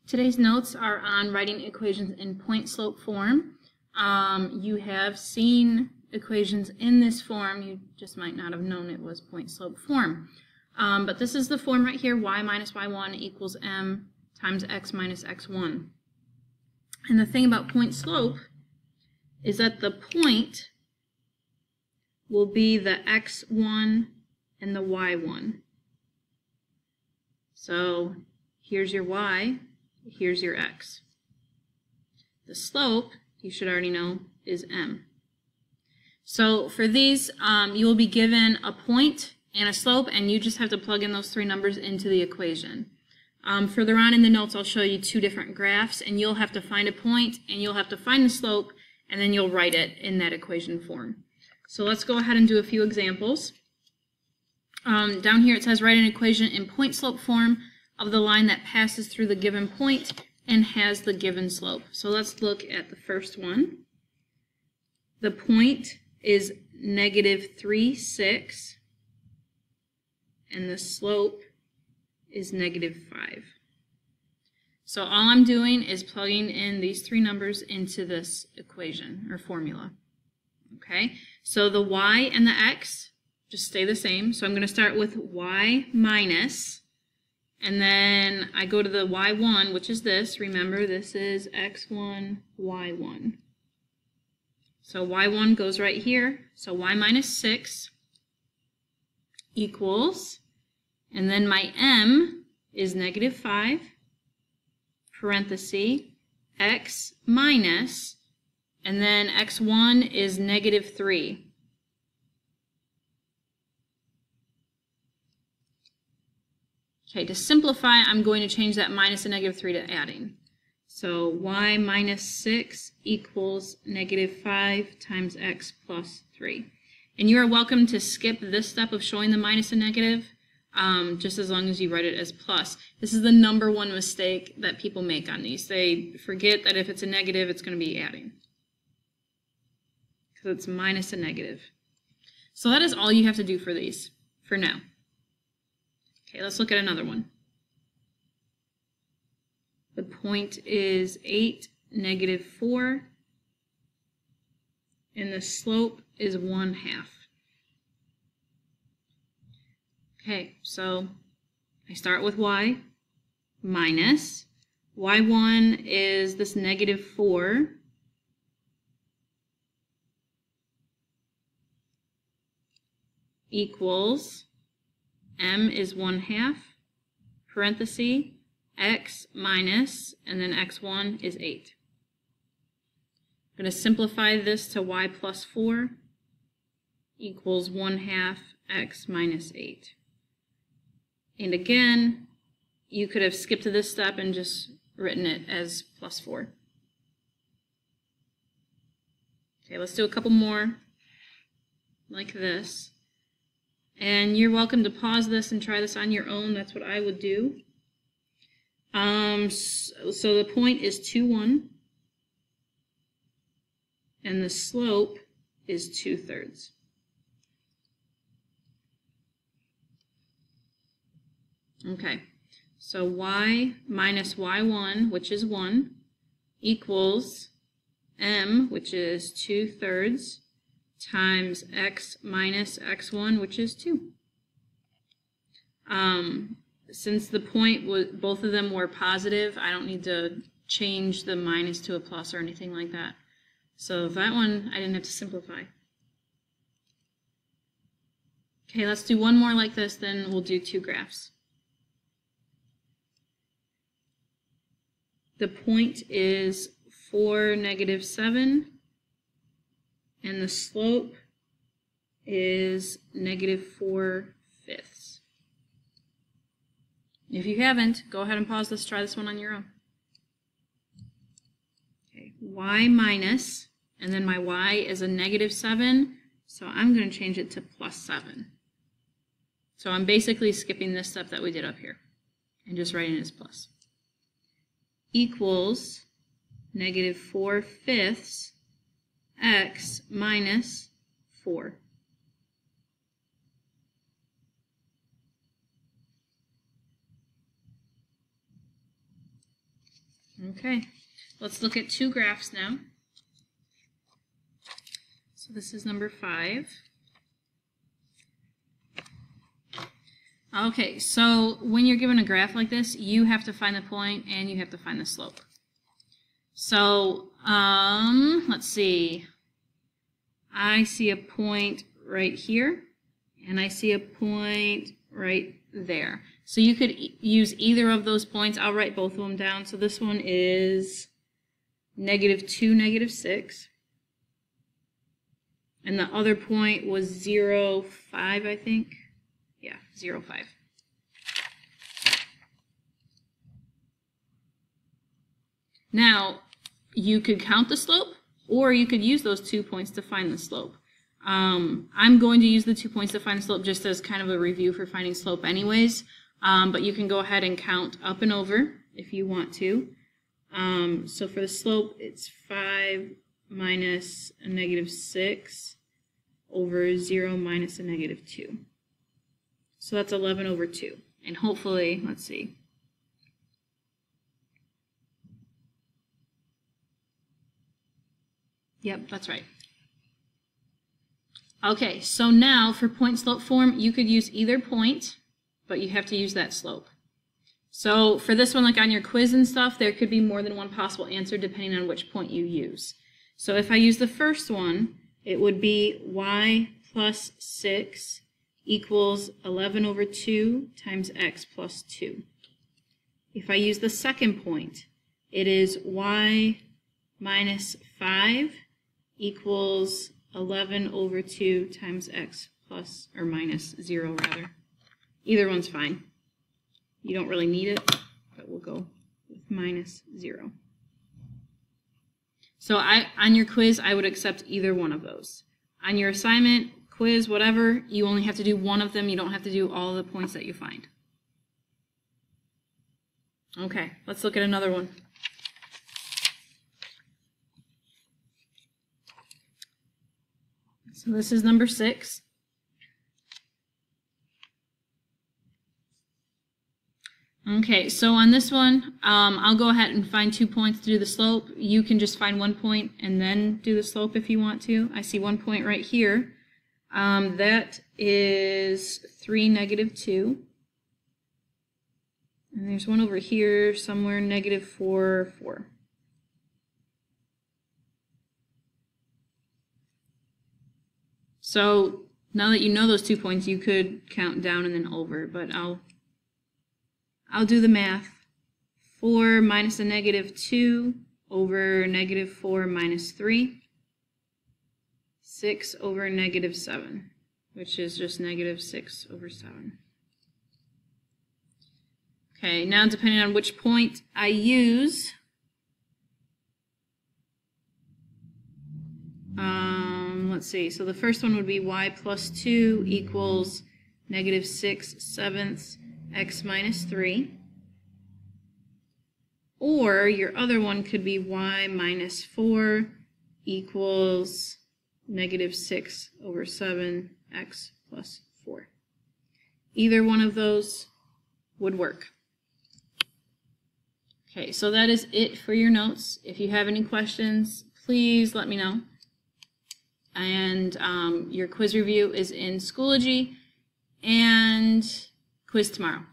Today's notes are on writing equations in point-slope form. You have seen equations in this form, you just might not have known it was point-slope form. But this is the form right here, y minus y1 equals m times x minus x1. And the thing about point-slope is that the point will be the x1 and the y1. So here's your y, here's your x. The slope, you should already know, is m. So for these, you will be given a point and a slope, and you just have to plug in those three numbers into the equation. Further on in the notes, I'll show you two different graphs, and you'll have to find a point, and you'll have to find the slope, and then you'll write it in that equation form. So let's go ahead and do a few examples. Down here it says write an equation in point-slope form of the line that passes through the given point and has the given slope. So let's look at the first one. The point is -3, 6, and the slope is -5. So all I'm doing is plugging in these three numbers into this equation or formula. Okay, so the y and the x just stay the same. So I'm going to start with y minus, and then I go to the y1, which is this. Remember, this is x1, y1. So y1 goes right here. So y minus 6 equals, and then my m is -5, parenthesis, x minus, and then x1 is -3. Okay, to simplify, I'm going to change that minus and -3 to adding. So y minus 6 equals -5 times x plus 3. And you are welcome to skip this step of showing the minus and negative, just as long as you write it as plus. This is the #1 mistake that people make on these. They forget that if it's a negative, it's going to be adding. Because it's minus and negative. So that is all you have to do for these, for now. Okay, let's look at another one. The point is 8, -4, and the slope is 1/2. Okay, so I start with y minus, y1 is this -4, equals, m is 1/2, parenthesis, x minus, and then x1 is 8. I'm going to simplify this to y plus 4 equals 1/2 x minus 8. And again, you could have skipped to this step and just written it as plus 4. Okay, let's do a couple more like this. And you're welcome to pause this and try this on your own. That's what I would do. So the point is 2, 1. And the slope is 2/3. Okay, so y minus y1, which is 1, equals m, which is 2/3, times x minus x1, which is 2. Since the point was, both of them were positive, I don't need to change the minus to a plus or anything like that. So that one, I didn't have to simplify. Okay, let's do one more like this, then we'll do two graphs. The point is 4, -7, and the slope is -4/5. If you haven't, go ahead and pause this, try this one on your own. Okay, y minus, and then my y is a -7, so I'm going to change it to +7. So I'm basically skipping this step that we did up here and just writing it as plus. Equals -4/5 x minus 4. Okay, let's look at two graphs now. So this is number 5. Okay, so when you're given a graph like this, you have to find the point and you have to find the slope. So, let's see. I see a point right here, and I see a point right there. So you could use either of those points. I'll write both of them down. So this one is -2, -6. And the other point was 0, 5, I think. Yeah, 0, 5. Now, you could count the slope, or you could use those 2 points to find the slope. I'm going to use the 2 points to find the slope just as kind of a review for finding slope anyways, but you can go ahead and count up and over if you want to. So for the slope, it's 5 minus a -6 over 0 minus a -2. So that's 11 over 2. And hopefully, let's see. Yep, that's right. Okay, so now for point slope form, you could use either point, but you have to use that slope. So for this one, like on your quiz and stuff, there could be more than one possible answer depending on which point you use. So if I use the first one, it would be y plus 6 equals 11 over 2 times x plus 2. If I use the second point, it is y minus 5 equals 11 over 2 times x plus, or minus 0 rather. Either one's fine. You don't really need it, but we'll go with minus 0. So on your quiz, I would accept either one of those. On your assignment, quiz, whatever, you only have to do one of them. You don't have to do all the points that you find. Okay, let's look at another one. So this is number 6. Okay, so on this one, I'll go ahead and find 2 points to do the slope. You can just find 1 point and then do the slope if you want to. I see 1 point right here. That is 3, -2. And there's one over here somewhere, -4, 4. So now that you know those 2 points, you could count down and then over, but I'll do the math. 4 minus a -2 over -4 minus 3. 6 over -7, which is just -6 over 7. Okay, now depending on which point I use, let's see, so the first one would be y plus 2 equals -6/7 x minus 3. Or your other one could be y minus 4 equals -6 over 7 x plus 4. Either one of those would work. Okay, so that is it for your notes. If you have any questions, please let me know. And your quiz review is in Schoology and quiz tomorrow.